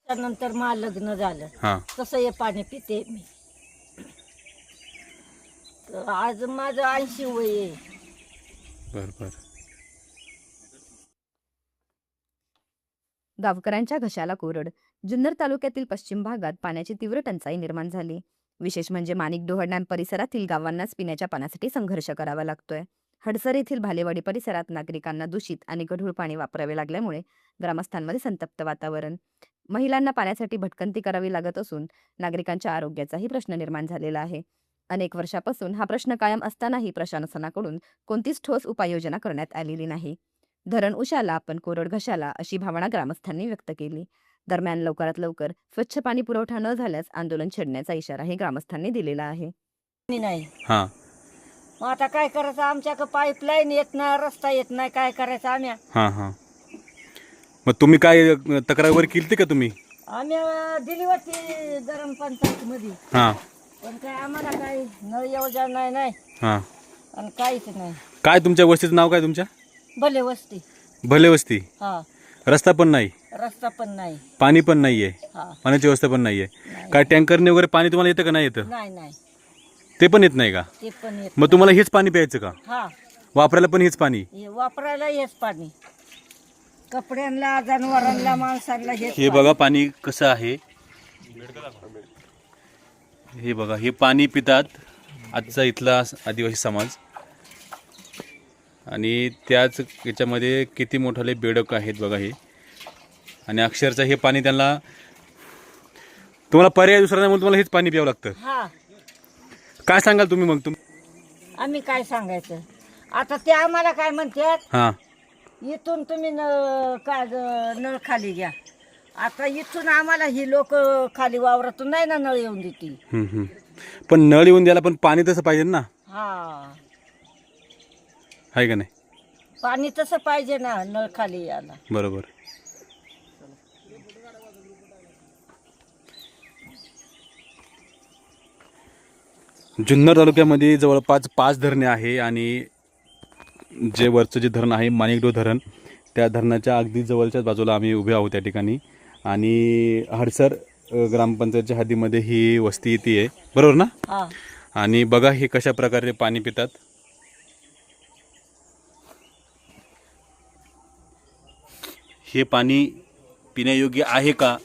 त्यानंतर मला लग्न झालं हां तसं हे पाणी पिते मी. तर आज माझं 80 वय आहे. बरं बरं. गावकऱ्यांच्या घशाला कोरड. जुन्नर तालुक्यातील पश्चिम भागात पाण्याची तीव्र टंचाई निर्माण झाली. विशेष म्हणजे माणिकडोह डॅम परिसरातील गावांनाच पिण्याच्या पाण्यासाठी संघर्ष करावा लागतोय. हडसर येथील भालेवाडी परिसरात नागरिकांना दूषित आणि गढूळ पाणी वापरावे लागल्यामुळे ग्रामस्थांमध्ये संतप्त वातावरण. महिलांना पाण्यासाठी भटकंती करावी लागत असून नागरिकांच्या आरोग्याचाही प्रश्न निर्माण झालेला आहे. अनेक वर्षापासून हा प्रश्न कायम असतानाही प्रशासनाकडून कोणतीच ठोस उपाययोजना करण्यात आलेली नाही. धरण उशाला पण कोरड घशाला अशी भावना ग्रामस्थांनी व्यक्त केली. दरम्यान लवकरात लवकर स्वच्छ पाणी पुरवठा न झाल्यास आंदोलन छेडण्याचा इशाराही ग्रामस्थांनी दिलेला आहे. नाही हां मग आता काय करायचं, आमच्याकडे पाईपलाईन येत नाही, रस्ता येत नाही, काय करायचं आम्ही. हां हां. मग तुम्ही काय तक्रार वगैरे केली का तुम्ही? आम्ही दिली होती गरम पंचायत मध्ये, हां पण काय आम्हाला काही नळ योजना नाही हां. आणि काहीच नाही. काय तुमच्या वस्तीचं नाव काय तुमच्या? भले वस्ती. भले वस्ती. हा, रस्ता पण नाही, रस्ता पण नाही. पाणी पण नाहीये, हा, पाण्याची व्यवस्था पण नाहीये. नाही. काय टँकरने वगैरे पाणी तुम्हाला येतं का नाही येतं? नाही नाही ते पण येत नाही का? ते पण येत. मग तुम्हाला हेच पाणी प्यायचं का? हा, वापरायला पण हेच पाणी? हे वापरायला हेच पाणी, कपड्यांना, जनावरांना, माणसांना हेच हे पाणी. बघा पाणी कसं आहे. हे बघा, हे पाणी पितात आजचा इथला आदिवासी समाज. आणि त्याच याच्यामध्ये किती मोठाले बेडक आहेत बघा हे. आणि अक्षरशः हे पाणी त्यांना, तुम्हाला पर्याय दुसरा नाही म्हणून तुम्हाला हेच पाणी प्यावं लागतं. हा, काय सांगाल तुम्ही मग? आम्ही काय सांगायचं आता, ते आम्हाला काय म्हणतात, हां इथून तुम्ही नळ खाली घ्या. आता इथून आम्हाला ही लोक खाली वावरातून नाही ना नळ येऊन देतील. पण नळ येऊन द्यायला पण पाणी तसं पाहिजे ना, हा, आहे का नाही? पाणी तसं पाहिजे ना नळ खाली यायला. बरोबर. जुन्नर तालुक्यामध्ये जवळपास 5 धरणे आहे आणि जे वरचं जे धरण आहे माणिकडोह धरण, त्या धरणाच्या अगदी जवळच्याच बाजूला आम्ही उभे आहोत त्या ठिकाणी. आणि हडसर ग्रामपंचायतच्या हद्दीमध्ये ही वस्ती येते आहे, बरोबर ना? हा, आणि बघा हे कशा प्रकारे पाणी पितात. हे पाणी पिण्यायोग्य आहे का?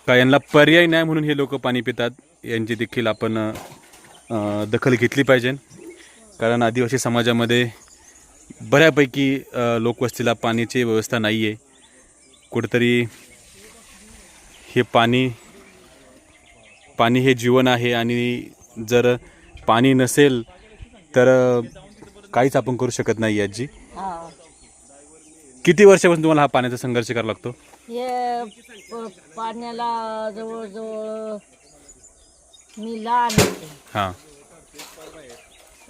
का यांना पर्याय नाही म्हणून हे लोक पाणी पितात? यांची देखील आपण दखल घेतली पाहिजे. कारण आदिवासी समाजामध्ये बऱ्यापैकी लोकवस्तीला पाण्याची व्यवस्था नाही आहे. कुठेतरी हे पाणी हे जीवन आहे आणि जर पाणी नसेल तर काहीच आपण करू शकत नाही. आजी, हा. किती वर्षापासून तुम्हाला हा पाण्याचा संघर्ष करावा लागतो? हे पाण्याला जवळजवळ मी लहान होते. हां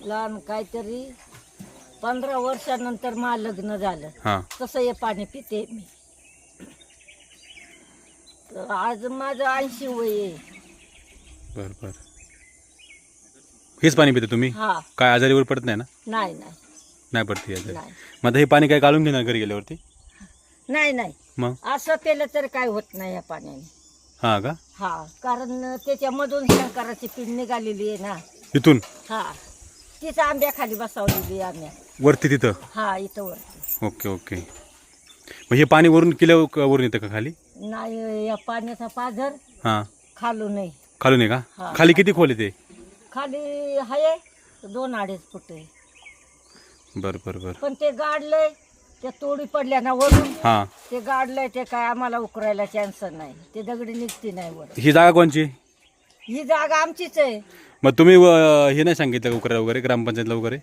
लहान काहीतरी 15 वर्षानंतर मला लग्न झालं हां. तसं हे पाणी पिते मी. तर आज माझं 80 वय आहे. बरं बरं. हेच पाणी पिता तुम्ही? हा, काय आजारी वगैरे पडत नाही ना? नाही नाही नाही पडते आजारी. नाही मग आता हे पाणी काय काढून घेणार घरी गेल्यावरती? नाही नाही मग असं पेलं तर काय होत नाही या पाण्याने. हां का? हा, कारण त्याच्यामधून शंकराची पीड निघालेली आहे ना. इथून हा, तीच आंब्याखाली बसवलेली आम्ही. वरती तिथं? हा, इथं वरती. Okay okay. मग हे पाणी वरून किल्ल्यावरून येतं का खाली? नाही, या पाण्याचा पाझर हां, खालू नाही. खालून आहे का? हा. खाली किती खोल आहे ते? खाली आहे 2-2.5 फूट आहे. बरं बरं बरं. पण ते गाडलंय, त्या तोडी पडल्या ना वरून, हां. ते गाडलंय, ते काय आम्हाला उकरायला चान्स नाही. ते दगडी निघते नाही वर. ही जागा कोणची? ही जागा आमचीच आहे. मग तुम्ही हे नाही सांगितलं का उकरायला वगैरे, ग्रामपंचायतला वगैरे?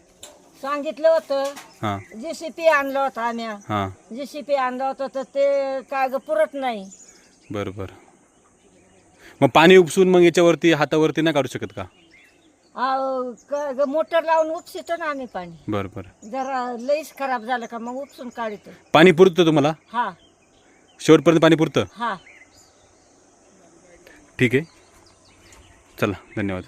सांगितलं होतं, हां JCP आणलं होतं आम्ही. हां. JCP आणलं होतं तर ते काय ग पुरत नाही. बरं बरं. मग पाणी उपसून मग याच्यावरती हातावरती नाही काढू शकत का? मोटर लावून उपसितो ना आम्ही पाणी. बरं बरं. जरा लईच खराब झालं का मग उपसून काढतो. पाणी पुरतं तुम्हाला? हा शेवटपर्यंत पाणी पुरतं? हा. ठीक आहे, चला धन्यवाद.